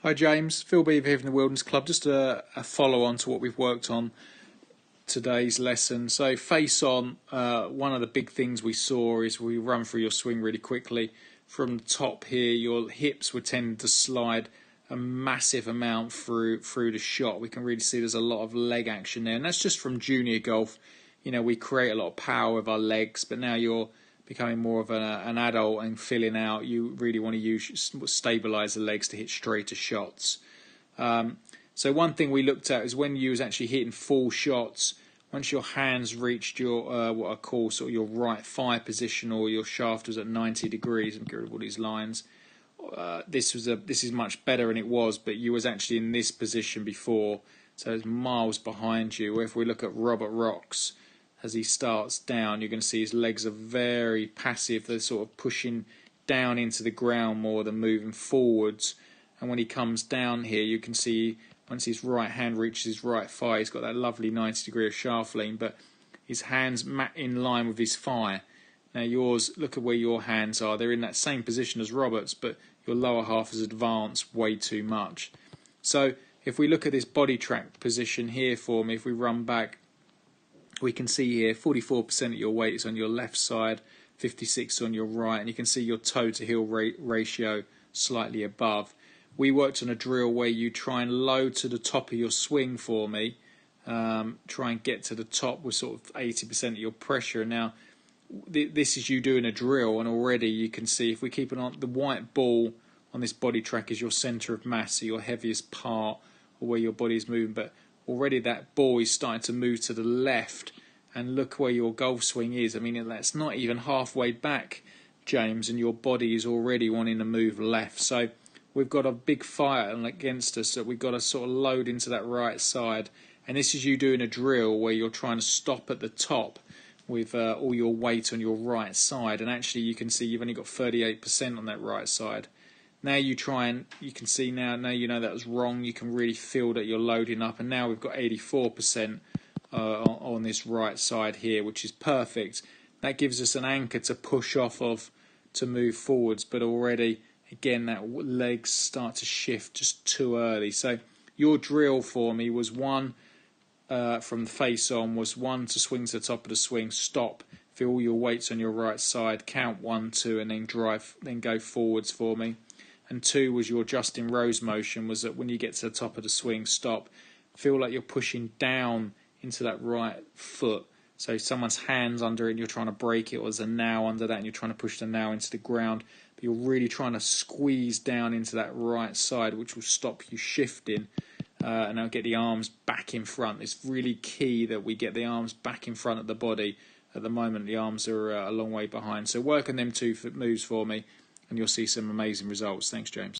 Hi James, Phil Beever here from the Wilderness Club. Just a follow-on to what we've worked on today's lesson. So face on, one of the big things we saw is we run through your swing really quickly. From the top here, your hips would tend to slide a massive amount through the shot. We can really see there's a lot of leg action there, and that's just from junior golf. You know, we create a lot of power with our legs, but now you're becoming more of an adult and filling out, you really want to stabilise the legs to hit straighter shots. So one thing we looked at is when you was actually hitting full shots, once your hands reached your what I call sort of your right thigh position, or your shaft was at 90 degrees. I'm getting rid of all these lines. This is much better than it was, but you was actually in this position before, so it's miles behind you. If we look at Robert Rocks, as he starts down, you're going to see his legs are very passive. They're sort of pushing down into the ground more than moving forwards. And when he comes down here, you can see once his right hand reaches his right thigh, he's got that lovely 90 degree of shaft lean, but his hands in line with his thigh. Now yours, look at where your hands are. They're in that same position as Robert's, but your lower half is advanced way too much. So if we look at this body track position here for me, if we run back, we can see here 44% of your weight is on your left side, 56% on your right, and you can see your toe to heel ratio slightly above. We worked on a drill where you try and load to the top of your swing for me, try and get to the top with sort of 80% of your pressure. Now this is you doing a drill, and already you can see if we keep it on, the white ball on this body track is your centre of mass, so your heaviest part or where your body is moving, but already that ball is starting to move to the left, and look where your golf swing is. I mean, that's not even halfway back, James, and your body is already wanting to move left. So we've got a big fight against us that we've got to sort of load into that right side, and this is you doing a drill where you're trying to stop at the top with all your weight on your right side, and actually you can see you've only got 38% on that right side. Now you try and you can see now you know that was wrong. You can really feel that you're loading up, and now we've got 84% on this right side here, which is perfect. That gives us an anchor to push off of to move forwards, but already again that legs start to shift just too early. So your drill for me was one from the face on was one to swing to the top of the swing, stop, feel all your weights on your right side, count 1, 2, and then go forwards for me. And 2 was your Justin Rose motion, was that when you get to the top of the swing, stop, feel like you're pushing down into that right foot. So someone's hands under it and you're trying to break it, or there's a now under that and you're trying to push the now into the ground, but you're really trying to squeeze down into that right side, which will stop you shifting. And now get the arms back in front. It's really key that we get the arms back in front of the body. At the moment the arms are a long way behind. So work on them two moves for me, and you'll see some amazing results. Thanks, James.